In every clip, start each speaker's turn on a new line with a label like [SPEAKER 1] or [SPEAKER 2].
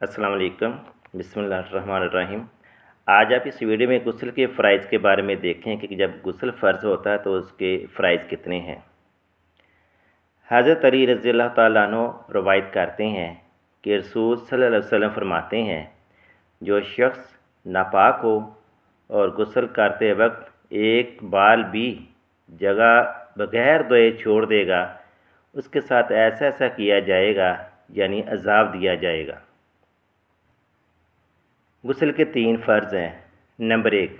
[SPEAKER 1] अस्सलाम वालेकुम। बिस्मिल्लाहिर्रहमानिर्रहीम। आज आप इस वीडियो में गुस्ल के फ़राइज़ के बारे में देखें कि जब गुस्ल फ़र्ज़ होता है तो उसके फ़राइज़ कितने हैं। हज़रत अली रज़ियल्लाहु ताला अन्हु रवायत करते हैं कि रसूल सल्लल्लाहु अलैहि वसल्लम फरमाते हैं, जो शख्स नापाक हो और गुस्ल करते वक्त एक बाल भी जगह बग़ैर धोए छोड़ देगा, उसके साथ ऐसा ऐसा किया जाएगा, यानी अज़ाब दिया जाएगा। गुस्ल के 3 फ़र्ज़ हैं। नंबर 1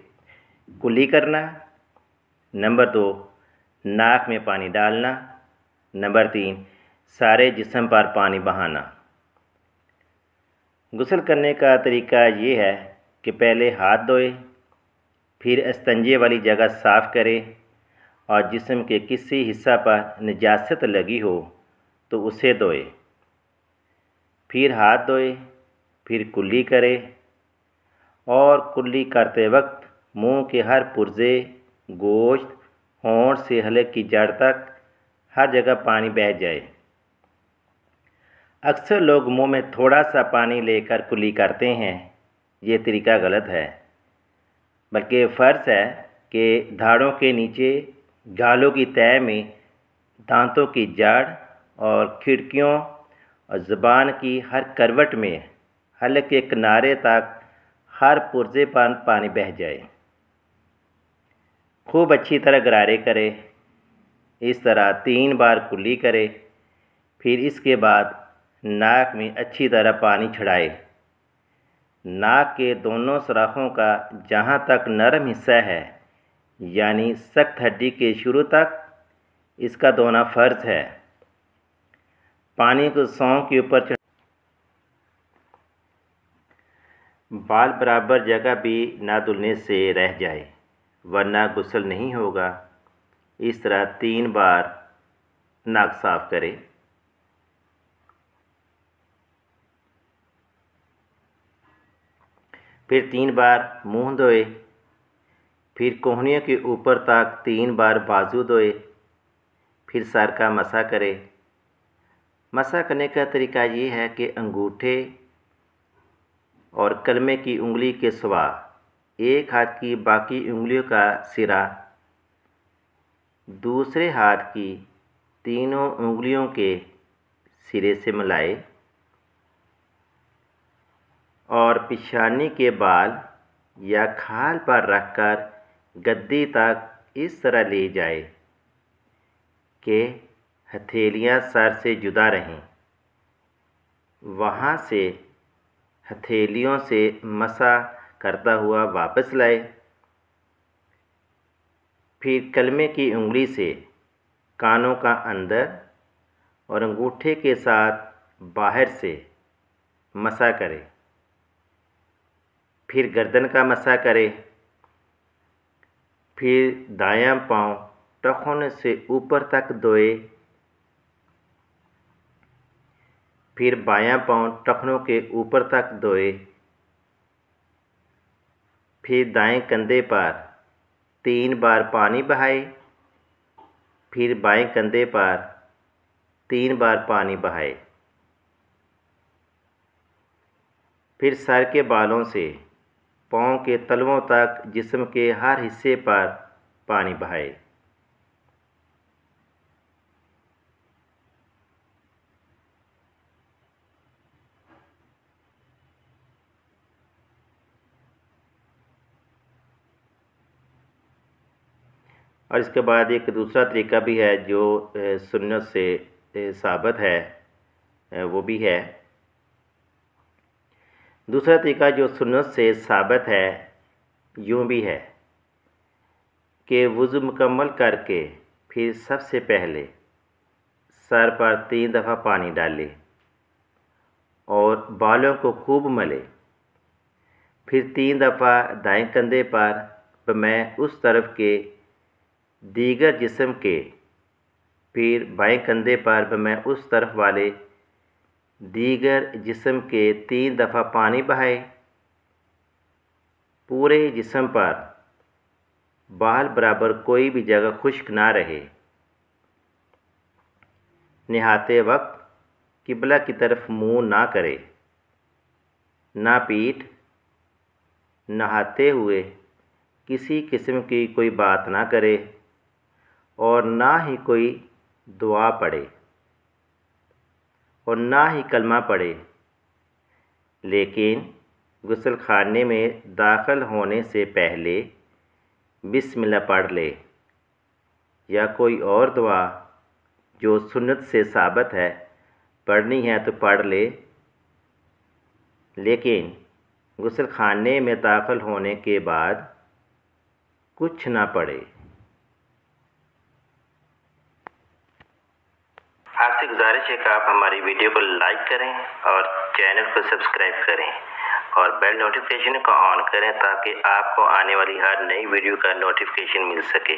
[SPEAKER 1] कुल्ली करना, नंबर 2 नाक में पानी डालना, नंबर 3 सारे जिस्म पर पानी बहाना। गुस्ल करने का तरीका ये है कि पहले हाथ धोए, फिर इस्तंजे वाली जगह साफ़ करें और जिस्म के किसी हिस्सा पर निजासत लगी हो तो उसे धोए, फिर हाथ धोए, फिर कुल्ली करें और कुल्ली करते वक्त मुंह के हर पुर्जे, गोश्त, होंठ से हलक की जड़ तक हर जगह पानी बह जाए। अक्सर लोग मुंह में थोड़ा सा पानी लेकर कुल्ली करते हैं। ये तरीका गलत है, बल्कि फ़र्ज़ है कि दाढ़ों के नीचे, गालों की तह में, दांतों की जड़ और खिड़कियों और ज़ुबान की हर करवट में हलक के किनारे तक हर पुर्जे पर पानी बह जाए। खूब अच्छी तरह गरारे करें। इस तरह 3 बार कुल्ली करें, फिर इसके बाद नाक में अच्छी तरह पानी छड़ाए। नाक के दोनों सुराखों का जहाँ तक नरम हिस्सा है, यानी सख्त हड्डी के शुरू तक, इसका धोना फ़र्ज़ है। पानी को सौंफ के ऊपर बाल बराबर जगह भी ना धुलने से रह जाए, वरना गुस्ल नहीं होगा। इस तरह 3 बार नाक साफ़ करें। फिर 3 बार मुंह धोए, फिर कोहनियों के ऊपर तक 3 बार बाजू धोए, फिर सर का मसा करें। मसा करने का तरीका ये है कि अंगूठे और कलमे की उंगली के सिवा एक हाथ की बाकी उंगलियों का सिरा दूसरे हाथ की तीनों उंगलियों के सिरे से मिलाए और पेशानी के बाल या खाल पर रखकर गद्दी तक इस तरह ले जाए कि हथेलियां सर से जुदा रहें। वहाँ से हथेलियों से मसा करता हुआ वापस लाए। फिर कलमे की उंगली से कानों का अंदर और अंगूठे के साथ बाहर से मसा करें। फिर गर्दन का मसा करें। फिर दायां पांव टखने से ऊपर तक धोए। फिर बायां पांव टखनों के ऊपर तक धोए। फिर दाएं कंधे पर 3 बार पानी बहाए। फिर बाएं कंधे पर 3 बार पानी बहाए। फिर सर के बालों से पाँव के तलवों तक जिस्म के हर हिस्से पर पानी बहाए। और इसके बाद एक दूसरा तरीका भी है जो सुन्नत से साबित है, वो भी है। दूसरा तरीका जो सुन्नत से साबित है, यूँ भी है कि वुज़ू मुकम्मल करके फिर सबसे पहले सर पर 3 दफ़ा पानी डालें और बालों को खूब मले। फिर 3 दफ़ा दाएं कंधे पर बमै उस तरफ के दीगर जिस्म के, फिर बाएं कंधे पर बमै उस तरफ वाले दीगर जिस्म के 3 दफ़ा पानी बहाए। पूरे जिस्म पर बाल बराबर कोई भी जगह खुश्क ना रहे। नहाते वक्त किबला की तरफ मुंह ना करे। ना पीठ, नहाते हुए किसी किस्म की कोई बात ना करे और ना ही कोई दुआ पढ़े और ना ही कलमा पढ़े, लेकिन गुस्लखाने में दाखिल होने से पहले बिस्मिल्लाह पढ़ ले या कोई और दुआ जो सुन्नत से साबित है पढ़नी है तो पढ़ ले, लेकिन गुस्लखाने में दाखिल होने के बाद कुछ ना पढ़े। आपसे गुजारिश है कि आप हमारी वीडियो को लाइक करें और चैनल को सब्सक्राइब करें और बेल नोटिफिकेशन को ऑन करें ताकि आपको आने वाली हर नई वीडियो का नोटिफिकेशन मिल सके।